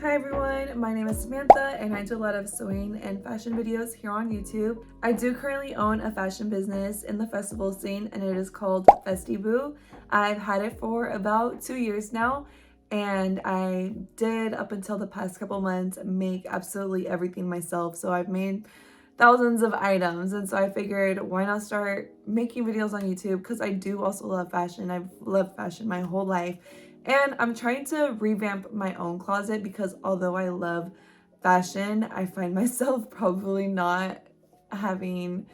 Hi everyone, my name is Samantha and I do a lot of sewing and fashion videos here on YouTube. I do currently own a fashion business in the festival scene and it is called Festiboo. I've had it for about 2 years now and I did, up until the past couple months, make absolutely everything myself. So I've made thousands of items, and so I figured why not start making videos on YouTube, because I do also love fashion. I've loved fashion my whole life. And I'm trying to revamp my own closet because although I love fashion, I find myself probably having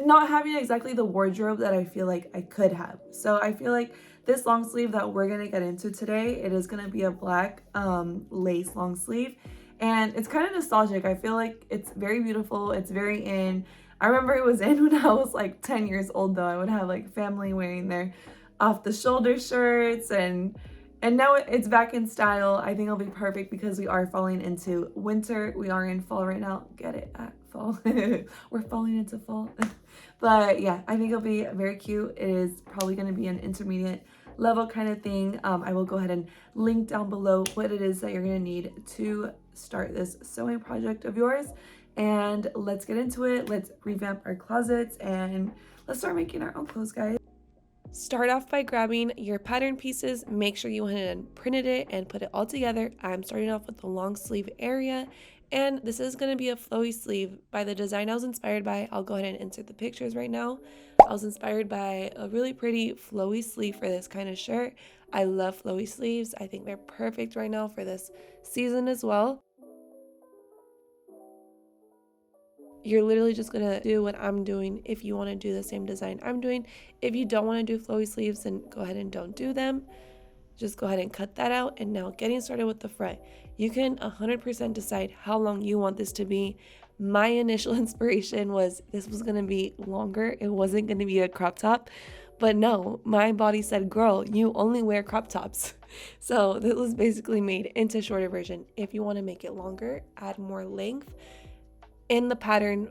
not having exactly the wardrobe that I feel like I could have. So I feel like this long sleeve that we're gonna get into today, it is gonna be a black lace long sleeve. And it's kind of nostalgic. I feel like it's very beautiful. It's very in. I remember it was in when I was like 10 years old though. I would have like family wearing their off the shoulder shirts, and now it's back in style. I think it'll be perfect because we are falling into winter. We are in fall right now. Get it? At fall. We're falling into fall. But yeah, I think it'll be very cute. It is probably going to be an intermediate level kind of thing. I will go ahead and link down below what it is that you're going to need to start this sewing project of yours. And let's get into it. Let's revamp our closets and let's start making our own clothes, guys. Start off by grabbing your pattern pieces. Make sure you went ahead and printed it and put it all together. I'm starting off with the long sleeve area, and this is going to be a flowy sleeve by the design I was inspired by. I'll go ahead and insert the pictures right now. I was inspired by a really pretty flowy sleeve for this kind of shirt. I love flowy sleeves. I think they're perfect right now for this season as well. You're literally just gonna do what I'm doing if you want to do the same design I'm doing. If you don't want to do flowy sleeves, then go ahead and don't do them. Just go ahead and cut that out. And now getting started with the front, you can 100% decide how long you want this to be. My initial inspiration was this was gonna be longer. It wasn't gonna be a crop top, but no, my body said, girl, you only wear crop tops. So this was basically made into a shorter version. If you want to make it longer, add more length. In the pattern,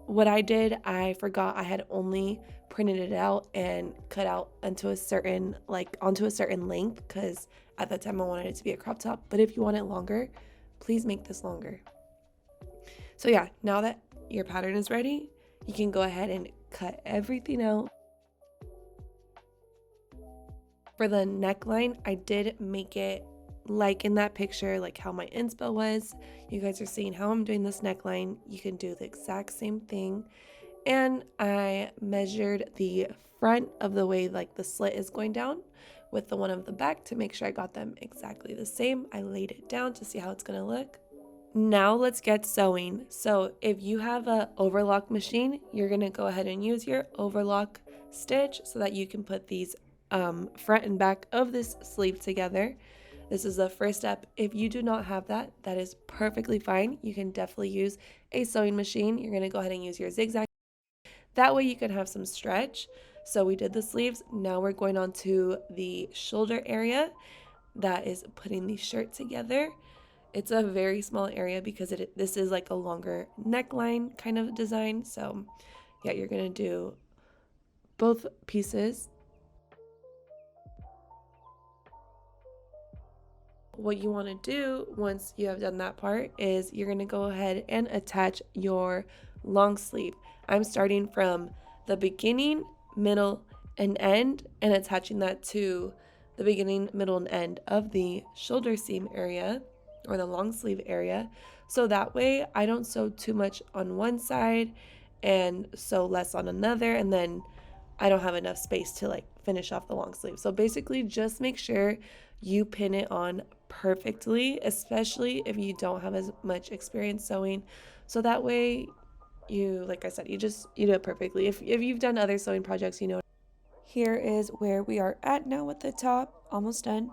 what I did, I forgot I had only printed it out and cut out onto a certain length, because at that time I wanted it to be a crop top. But if you want it longer, please make this longer. So yeah, now that your pattern is ready, you can go ahead and cut everything out. For the neckline, I did make it like in that picture, like how my inspo was. You guys are seeing how I'm doing this neckline. You can do the exact same thing. And I measured the front of the way like the slit is going down with the one of the back to make sure I got them exactly the same. I laid it down to see how it's gonna look. Now let's get sewing. So if you have an overlock machine, you're gonna go ahead and use your overlock stitch so that you can put these front and back of this sleeve together. This is the first step. If you do not have that, that is perfectly fine. You can definitely use a sewing machine. You're gonna go ahead and use your zigzag. That way you can have some stretch. So we did the sleeves. Now we're going on to the shoulder area. That is putting the shirt together. It's a very small area because this is like a longer neckline kind of design. So yeah, you're gonna do both pieces. What you want to do once you have done that part is you're going to go ahead and attach your long sleeve. I'm starting from the beginning, middle, and end, and attaching that to the beginning, middle, and end of the shoulder seam area or the long sleeve area. So that way I don't sew too much on one side and sew less on another, and then I don't have enough space to like finish off the long sleeve. So basically just make sure you pin it on perfectly, especially if you don't have as much experience sewing. So that way you, like I said, you do it perfectly. If you've done other sewing projects, you know. Here is where we are at now with the top, almost done.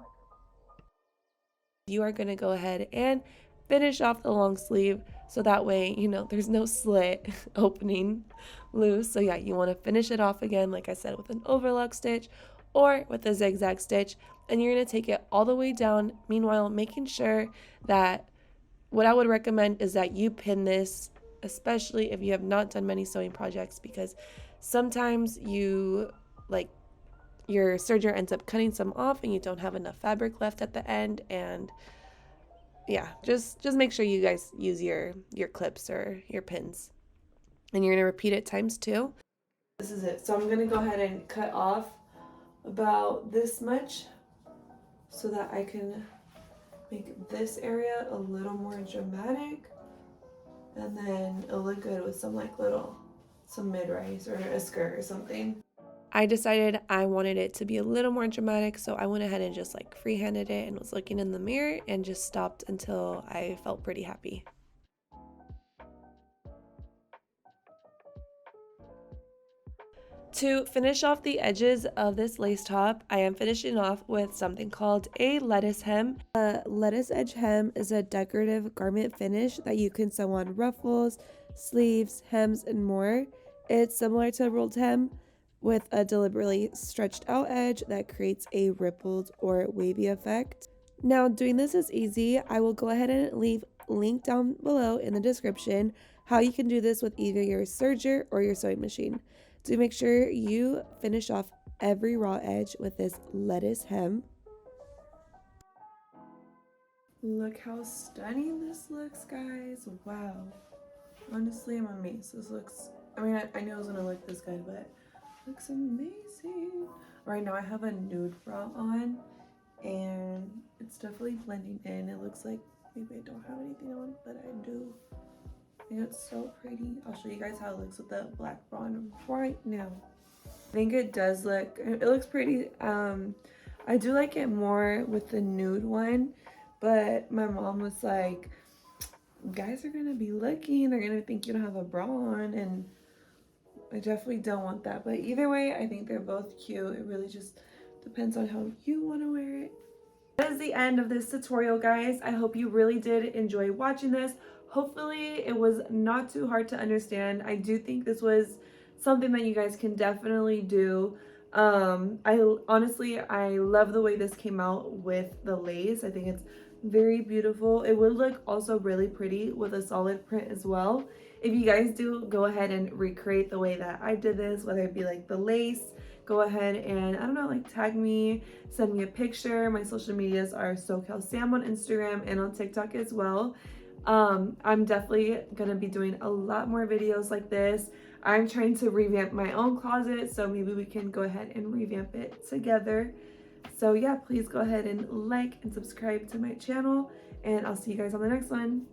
You are going to go ahead and finish off the long sleeve so that way, you know, there's no slit opening loose. So yeah, you want to finish it off again, like I said, with an overlock stitch or with a zigzag stitch, and you're going to take it all the way down. Meanwhile, making sure that what I would recommend is that you pin this, especially if you have not done many sewing projects, because sometimes you like your serger ends up cutting some off and you don't have enough fabric left at the end, and yeah, just make sure you guys use your clips or your pins. And you're gonna repeat it times 2. This is it. So I'm gonna go ahead and cut off about this much so that I can make this area a little more dramatic, and then it'll look good with some like some mid-rise or a skirt or something. I decided I wanted it to be a little more dramatic, so I went ahead and just like freehanded it and was looking in the mirror and just stopped until I felt pretty happy. To finish off the edges of this lace top, I am finishing off with something called a lettuce hem. A lettuce edge hem is a decorative garment finish that you can sew on ruffles, sleeves, hems, and more. It's similar to a rolled hem with a deliberately stretched out edge that creates a rippled or wavy effect. Now, doing this is easy. I will go ahead and leave a link down below in the description how you can do this with either your serger or your sewing machine. To make sure you finish off every raw edge with this lettuce hem. Look how stunning this looks, guys. Wow. Honestly, I'm amazed. This looks, I mean, I knew it was gonna look this good, but it looks amazing. Right now I have a nude bra on and it's definitely blending in. It looks like maybe I don't have anything on, but I do. And it's so pretty. I'll show you guys how it looks with the black bra on right now. I think it does look, it looks pretty. I do like it more with the nude one, but my mom was like, guys are gonna be looking, they're gonna think you don't have a bra on, and I definitely don't want that. But either way, I think they're both cute. It really just depends on how you want to wear it. That is the end of this tutorial, guys. I hope you really did enjoy watching this. Hopefully it was not too hard to understand. I do think this was something that you guys can definitely do. I love the way this came out with the lace. I think it's very beautiful. It would look also really pretty with a solid print as well. If you guys do, go ahead and recreate the way that I did this, whether it be like the lace, go ahead and, I don't know, like tag me, send me a picture. My social medias are SoCalSam on Instagram and on TikTok as well. I'm definitely gonna be doing a lot more videos like this. I'm trying to revamp my own closet, so maybe we can go ahead and revamp it together. So yeah, please go ahead and like and subscribe to my channel, and I'll see you guys on the next one.